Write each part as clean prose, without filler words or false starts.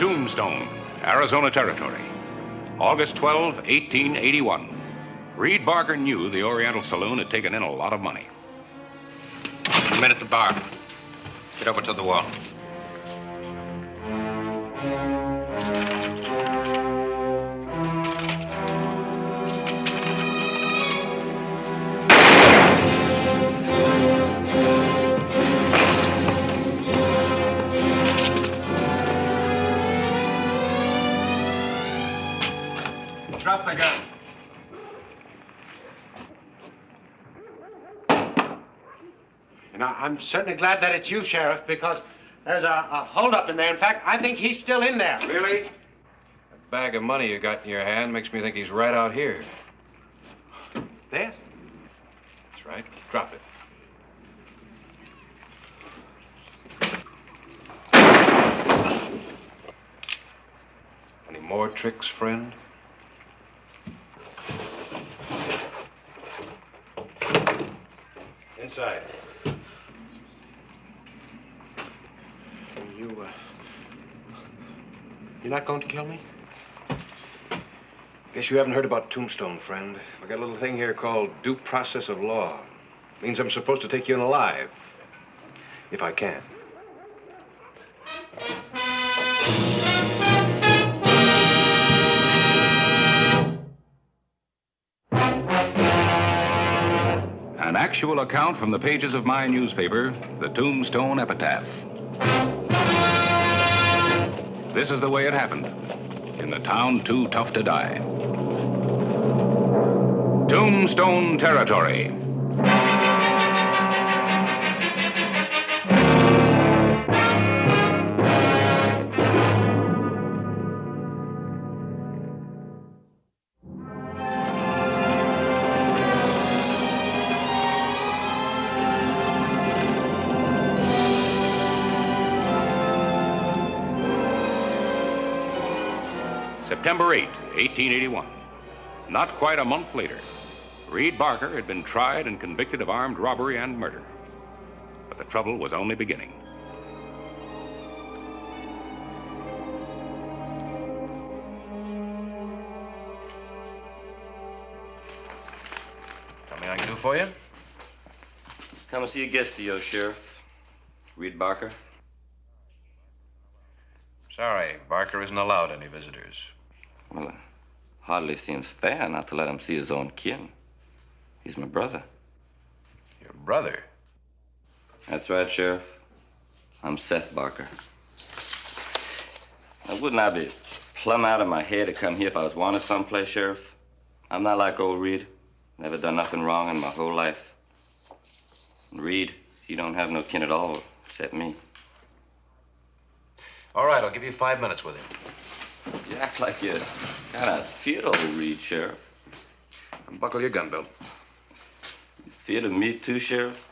Tombstone, Arizona Territory. August 12, 1881. Reed Barker knew the Oriental Saloon had taken in a lot of money. Men at the bar. Get over to the wall. Drop the gun. And I'm certainly glad that it's you, Sheriff, because there's a holdup in there. In fact, I think he's still in there. Really? That bag of money you got in your hand makes me think he's right out here. There? That's right. Drop it. Any more tricks, friend? Inside. You're not going to kill me? Guess you haven't heard about Tombstone, friend. I got a little thing here called due process of law. Means I'm supposed to take you in alive. If I can. An actual account from the pages of my newspaper, the Tombstone Epitaph. This is the way it happened in the town too tough to die. Tombstone Territory. September 8, 1881. Not quite a month later, Reed Barker had been tried and convicted of armed robbery and murder. But the trouble was only beginning. Something I can do for you? Come and see a guest of yours, Sheriff. Reed Barker. Sorry, Barker isn't allowed any visitors. Well, it hardly seems fair not to let him see his own kin. He's my brother. Your brother? That's right, Sheriff. I'm Seth Barker. Now, wouldn't I be plumb out of my head to come here if I was wanted someplace, Sheriff? I'm not like old Reed. Never done nothing wrong in my whole life. And Reed, he don't have no kin at all, except me. All right, I'll give you 5 minutes with him. You act like you kind of feared old Reed, Sheriff. Buckle your gun belt. You feared of me too, Sheriff?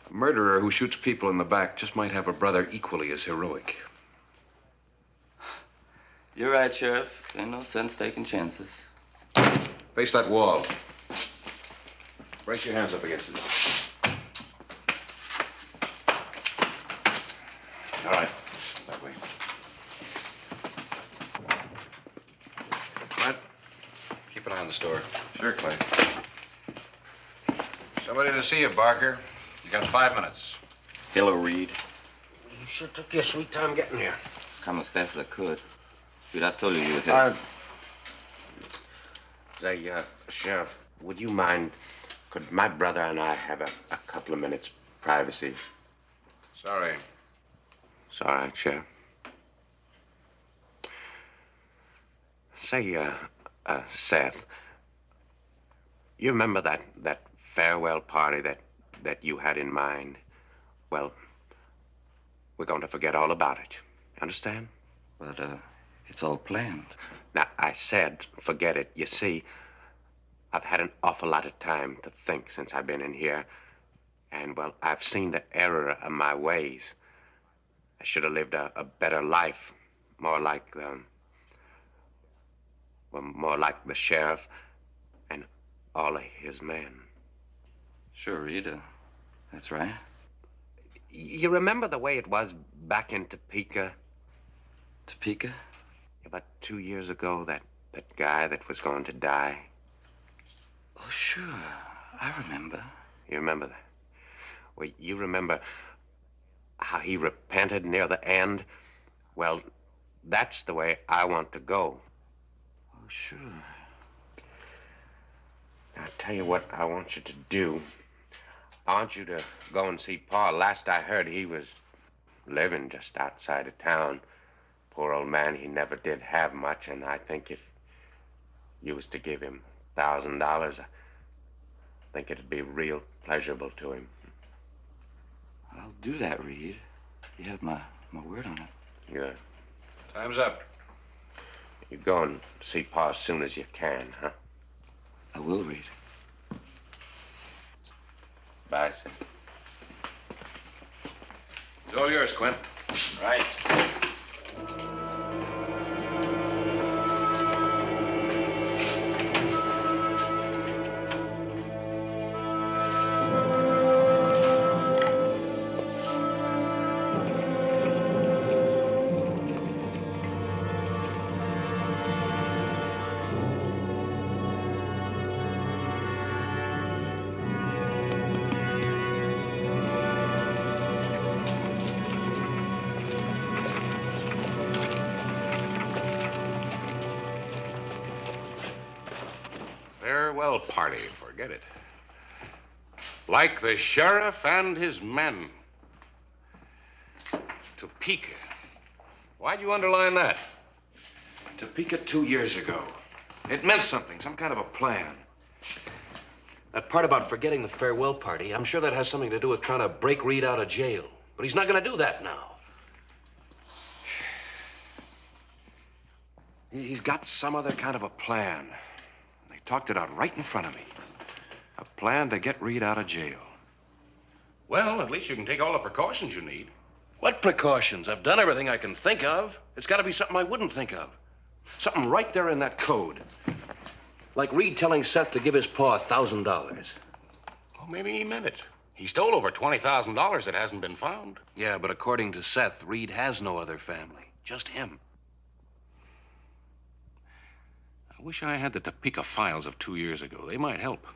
A murderer who shoots people in the back just might have a brother equally as heroic. You're right, Sheriff. Ain't no sense taking chances. Face that wall. Brace your hands up against it. All right. That way. Matt, keep an eye on the store. Sure, Clay. Somebody to see you, Barker. You got 5 minutes. Hello, Reed. You sure took your sweet time getting here. Come as fast as I could. Dude, I told you you would help. Sheriff, would you mind, could my brother and I have a couple of minutes privacy? Sorry. It's all right, Sheriff. Say, Seth, you remember that farewell party that you had in mind? Well, we're going to forget all about it. Understand? But, it's all planned. Now, I said forget it. You see, I've had an awful lot of time to think since I've been in here. And, well, I've seen the error of my ways. I should have lived a better life, more like the sheriff and all of his men. Sure, Reed. That's right. You remember the way it was back in Topeka? Topeka? About 2 years ago, that guy that was going to die. Oh, sure. I remember. You remember that? Well, you remember how he repented near the end? Well, that's the way I want to go. Oh, sure. Now, I'll tell you what I want you to do. I want you to go and see Pa. Last I heard, he was living just outside of town. Poor old man, he never did have much, and I think if you was to give him $1,000, I think it'd be real pleasurable to him. I'll do that, Reed. You have my word on it. Good. Time's up. You go and see Pa as soon as you can, huh? I will, Reed. Bye, Sid. It's all yours, Quint. Right. Farewell party, forget it. Like the sheriff and his men. Topeka. Why'd you underline that? Topeka 2 years ago. It meant something, some kind of a plan. That part about forgetting the farewell party, I'm sure that has something to do with trying to break Reed out of jail. But he's not going to do that now. He's got some other kind of a plan. They talked it out right in front of me. A plan to get Reed out of jail. Well, at least you can take all the precautions you need. What precautions? I've done everything I can think of. It's got to be something I wouldn't think of. Something right there in that code. Like Reed telling Seth to give his pa $1,000. Well, maybe he meant it. He stole over $20,000 that hasn't been found. Yeah, but according to Seth, Reed has no other family. Just him. I wish I had the Topeka files of 2 years ago. They might help.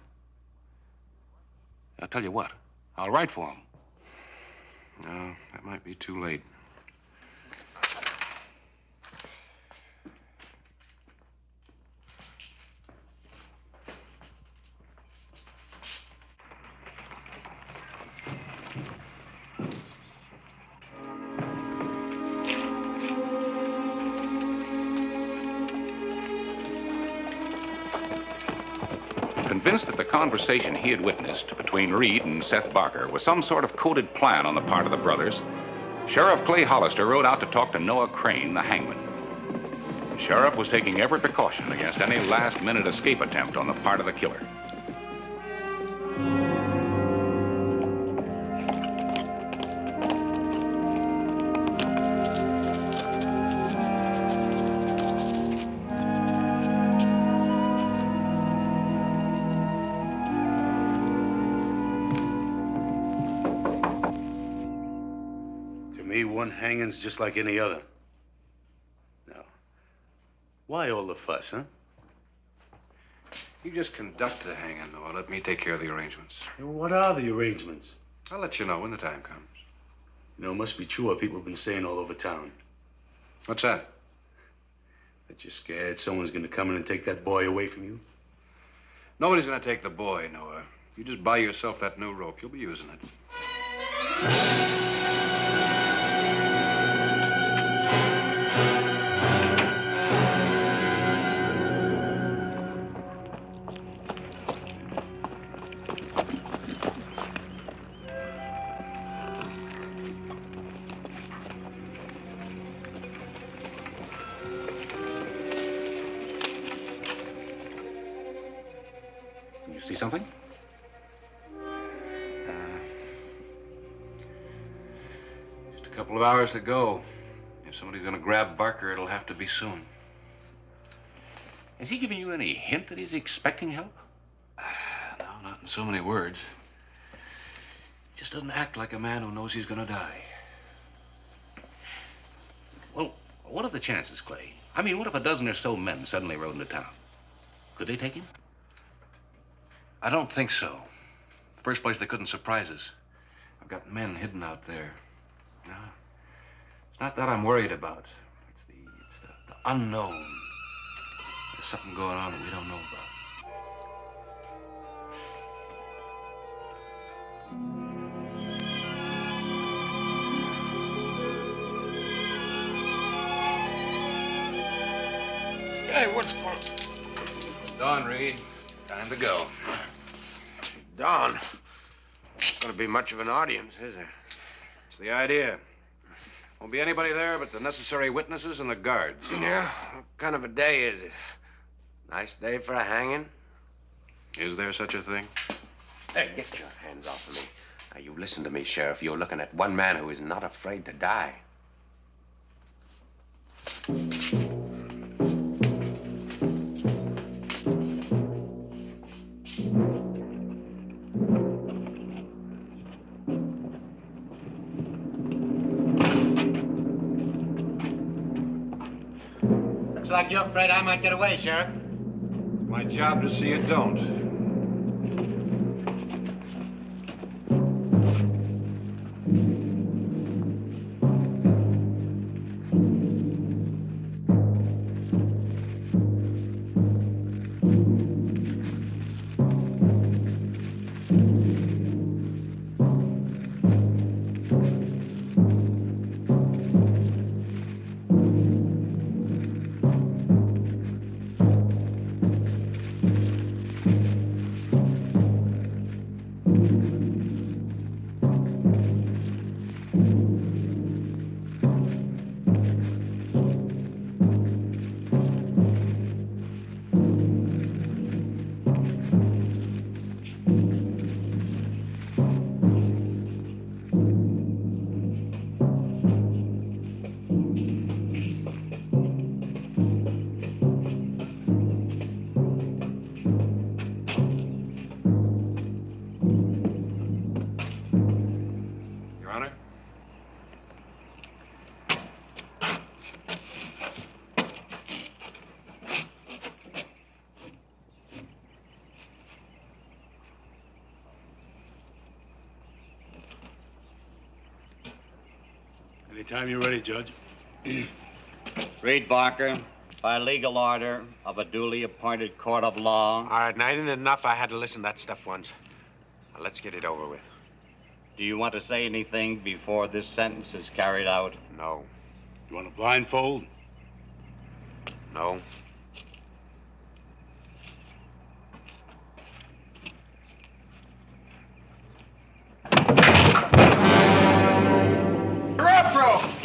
I'll tell you what. I'll write for him. No, that might be too late. Convinced that the conversation he had witnessed between Reed and Seth Barker was some sort of coded plan on the part of the brothers, Sheriff Clay Hollister rode out to talk to Noah Crane, the hangman. The sheriff was taking every precaution against any last-minute escape attempt on the part of the killer. One hanging's just like any other. Now, why all the fuss, huh? You just conduct the hanging, Noah. Let me take care of the arrangements. What are the arrangements? I'll let you know when the time comes. You know, it must be true what people have been saying all over town. What's that? That you're scared someone's gonna come in and take that boy away from you? Nobody's gonna take the boy, Noah. You just buy yourself that new rope. You'll be using it. You see something? Just a couple of hours to go. If somebody's gonna grab Barker, it'll have to be soon. Has he given you any hint that he's expecting help? No, not in so many words. He just doesn't act like a man who knows he's gonna die. Well, What are the chances, Clay? I mean, what if a dozen or so men suddenly rode into town? Could they take him? I don't think so. First place, they couldn't surprise us. I've got men hidden out there. No, it's not that I'm worried about. It's the unknown. There's something going on that we don't know about. Hey, what's going on? Dawn, Reed. Time to go. Don, not gonna be much of an audience, is there? It's the idea. Won't be anybody there but the necessary witnesses and the guards. Yeah? What kind of a day is it? Nice day for a hanging? Is there such a thing? Hey, get your hands off of me. Now, you listen to me, Sheriff. You're looking at one man who is not afraid to die. Looks like you're afraid I might get away, Sheriff. My job to see you don't. Anytime you're ready, Judge. Reed Barker, by legal order of a duly appointed court of law. All right, now, isn't it enough? I had to listen to that stuff once. Now, let's get it over with. Do you want to say anything before this sentence is carried out? No. You want a blindfold? No.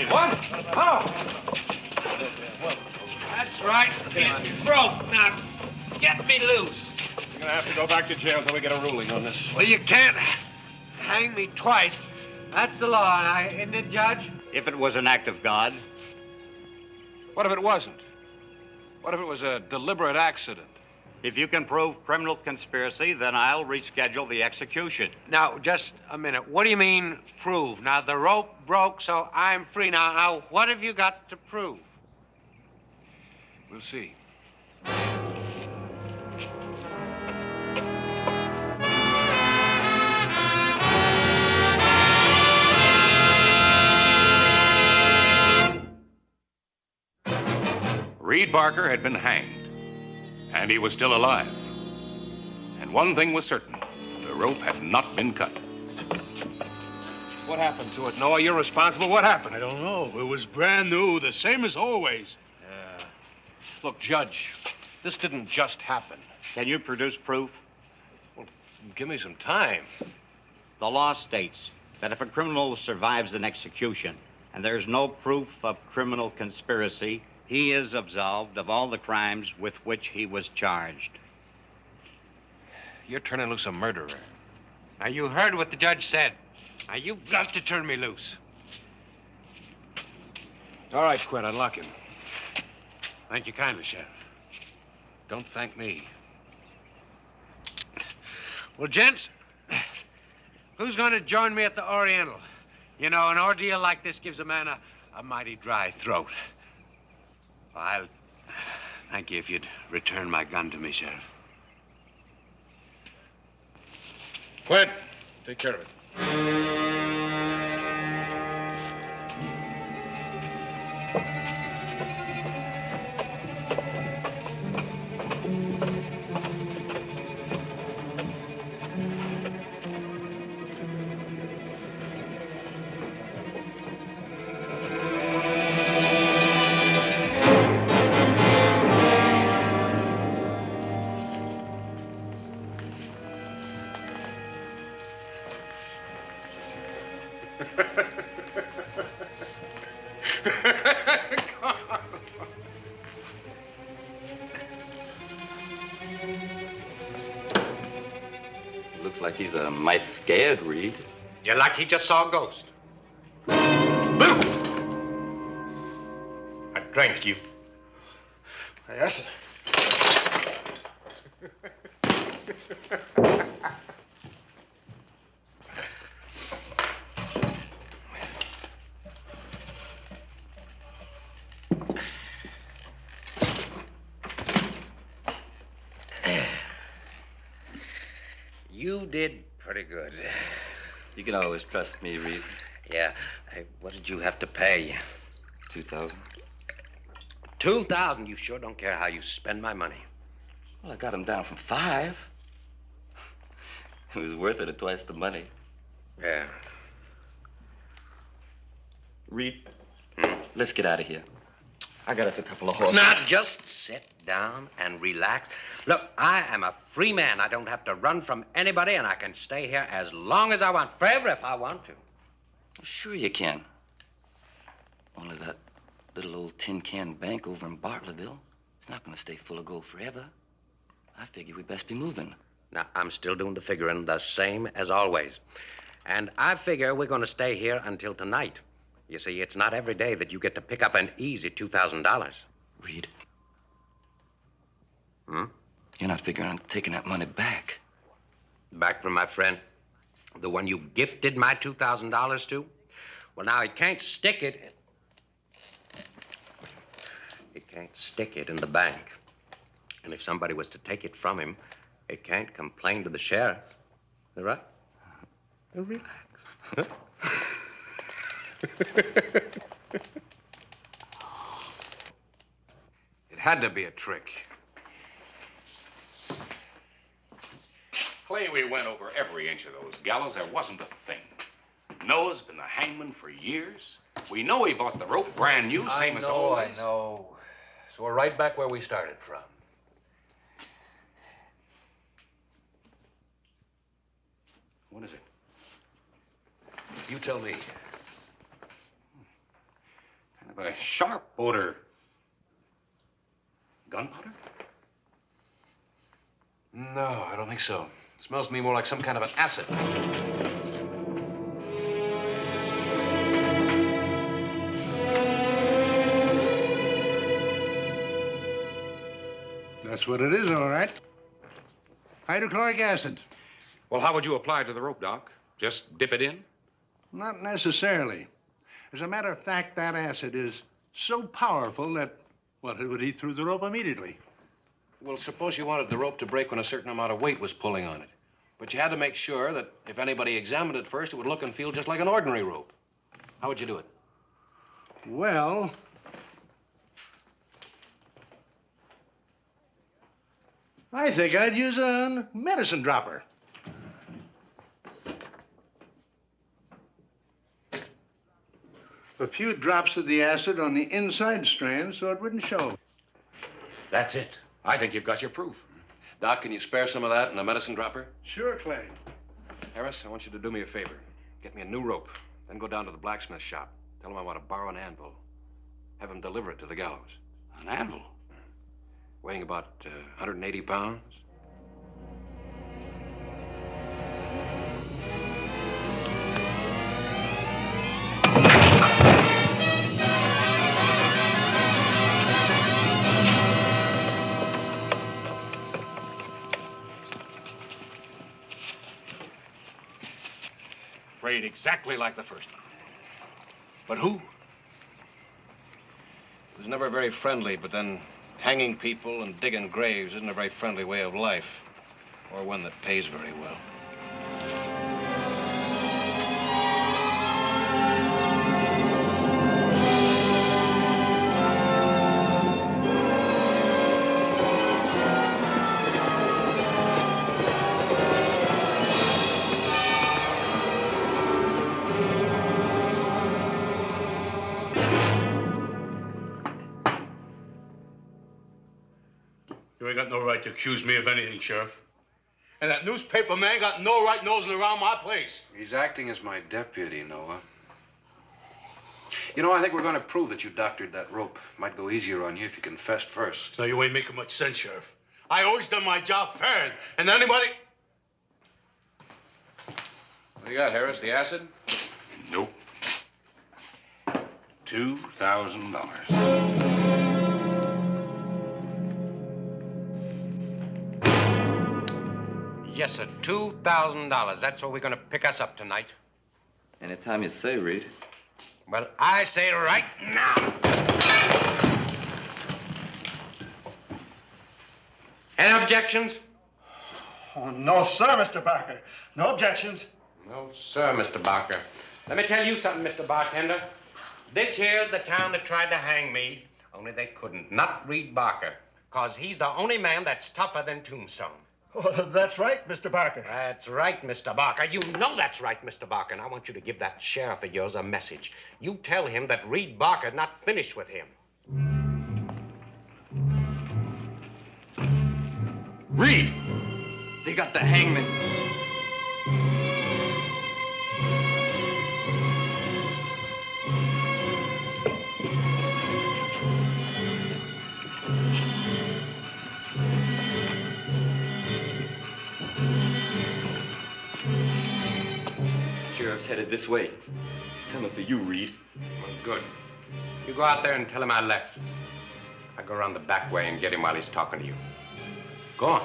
What? Oh! That's right. It's broke. Now, get me loose. You're gonna have to go back to jail till we get a ruling on this. Well, you can't hang me twice. That's the law, isn't it, Judge? If it was an act of God. What if it wasn't? What if it was a deliberate accident? If you can prove criminal conspiracy, then I'll reschedule the execution. Now, just a minute. What do you mean, prove? Now, the rope broke, so I'm free. Now, what have you got to prove? We'll see. Reed Barker had been hanged, and he was still alive. And one thing was certain, the rope had not been cut. What happened to it, Noah? You're responsible. What happened? I don't know. It was brand new, the same as always. Yeah. Look, Judge, this didn't just happen. Can you produce proof? Well, give me some time. The law states that if a criminal survives an execution and there is no proof of criminal conspiracy, he is absolved of all the crimes with which he was charged. You're turning loose a murderer. Now, you heard what the judge said. Now, you've got to turn me loose. All right, Quinn, unlock him. Thank you kindly, Sheriff. Don't thank me. Well, gents, who's going to join me at the Oriental? You know, an ordeal like this gives a man a mighty dry throat. I'll thank you if you'd return my gun to me, Sheriff. Quit. Take care of it. Looks like he's a mite scared, Reed. You're like he just saw a ghost. Boo! I drank you. Yes. You did pretty good. You can always trust me, Reed. Yeah. Hey, what did you have to pay? 2,000. 2,000? You sure don't care how you spend my money. Well, I got him down from 5. It was worth it at twice the money. Yeah. Reed, let's get out of here. I got us a couple of horses. Now, just sit down and relax. Look, I am a free man. I don't have to run from anybody, and I can stay here as long as I want. Forever if I want to. Sure you can. Only that little old tin can bank over in Bartlettville, it's not going to stay full of gold forever. I figure we best be moving. Now, I'm still doing the figuring the same as always. And I figure we're going to stay here until tonight. You see, it's not every day that you get to pick up an easy $2,000. Reed. Hmm? You're not figuring on taking that money back. Back from my friend, the one you gifted my $2,000 to? Well, now, he can't stick it. He can't stick it in the bank. And if somebody was to take it from him, he can't complain to the sheriff. All right? Now, relax. It had to be a trick. Clay, we went over every inch of those gallows. There wasn't a thing. Noah's been the hangman for years. We know he bought the rope brand new, same as always. I know. So we're right back where we started from. What is it? You tell me. Kind of a sharp odor. Gunpowder? No, I don't think so. It smells to me more like some kind of an acid. That's what it is, all right. Hydrochloric acid. Well, how would you apply it to the rope, Doc? Just dip it in? Not necessarily. As a matter of fact, that acid is so powerful that, well, it would eat through the rope immediately. Well, suppose you wanted the rope to break when a certain amount of weight was pulling on it. But you had to make sure that if anybody examined it first, it would look and feel just like an ordinary rope. How would you do it? Well, I think I'd use a medicine dropper. A few drops of the acid on the inside strand so it wouldn't show. That's it. I think you've got your proof. Doc, can you spare some of that in a medicine dropper? Sure, Clay. Harris, I want you to do me a favor. Get me a new rope, then go down to the blacksmith shop. Tell him I want to borrow an anvil. Have him deliver it to the gallows. An anvil? Weighing about 180 pounds. Exactly like the first one. But who? is never very friendly, but then hanging people and digging graves isn't a very friendly way of life, or one that pays very well. You ain't got no right to accuse me of anything, Sheriff. And that newspaper man got no right nosing around my place. He's acting as my deputy, Noah. You know, I think we're going to prove that you doctored that rope. Might go easier on you if you confessed first. No, you ain't making much sense, Sheriff. I always done my job fair, and anybody... What do you got, Harris? The acid? Nope. $2,000. Yes, sir. $2,000. That's what we're going to pick us up tonight. Anytime you say, Reed. Well, I say right now. Any objections? Oh, no, sir, Mr. Barker. No objections. No, sir, Mr. Barker. Let me tell you something, Mr. Bartender. This here's the town that tried to hang me, only they couldn't. Not Reed Barker, because he's the only man that's tougher than Tombstone. Oh, that's right, Mr. Barker. That's right, Mr. Barker. You know that's right, Mr. Barker. And I want you to give that sheriff of yours a message. You tell him that Reed Barker's not finished with him. Reed! They got the hangman. Sheriff's headed this way. He's coming for you, Reed. Well, good. You go out there and tell him I left. I go around the back way and get him while he's talking to you. Go on.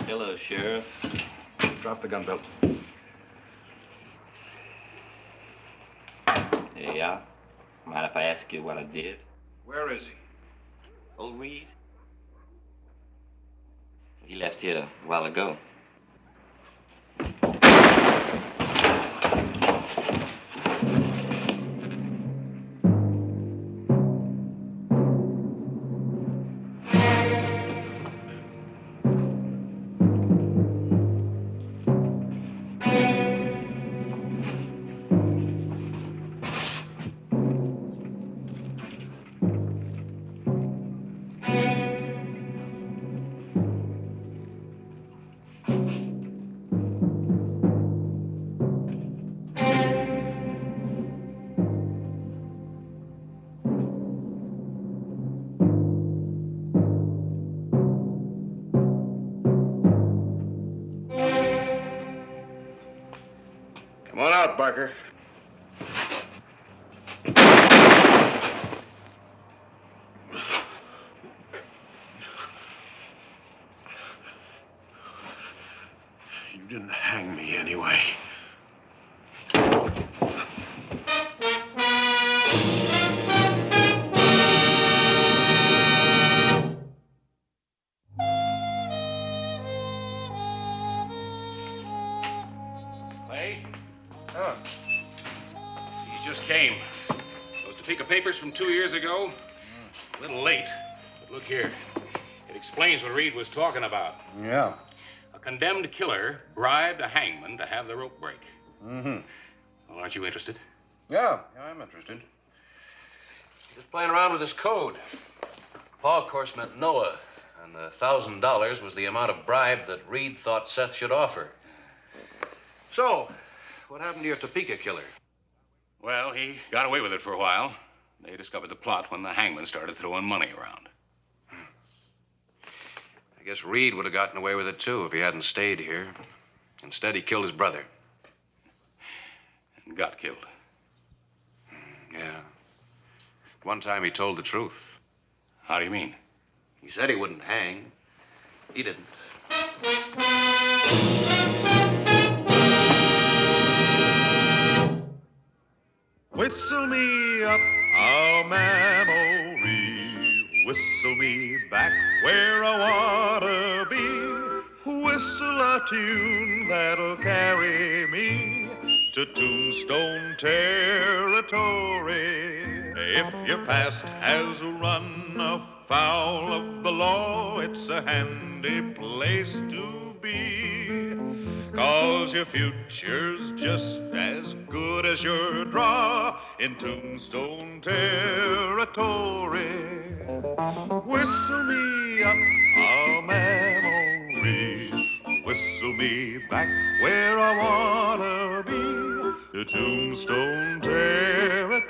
Hello, Sheriff. Drop the gun belt. Yeah? Mind if I ask you what I did? Where is he? Old Reed? He left here a while ago. Come on out, Barker. You didn't hang me anyway. Clay? Huh? These just came. Those Topeka papers from 2 years ago. A little late, but look here. It explains what Reed was talking about. Yeah. A condemned killer bribed a hangman to have the rope break. Mm-hmm. Well, aren't you interested? Yeah, I'm interested. Just playing around with his code. Paul, of course, meant Noah, and $1,000 was the amount of bribe that Reed thought Seth should offer. So, what happened to your Topeka killer? Well, he got away with it for a while. They discovered the plot when the hangman started throwing money around. I guess Reed would have gotten away with it, too, if he hadn't stayed here. Instead, he killed his brother. And got killed. Yeah. One time he told the truth. How do you mean? He said he wouldn't hang. He didn't. Whistle me up a memory, whistle me back where I wanna be. Whistle a tune that'll carry me to Tombstone territory. If your past has run afoul of the law, it's a handy place to be. 'Cause your future's just as good as your draw in Tombstone territory. Whistle me up a memory, whistle me back where I wanna be, to Tombstone territory.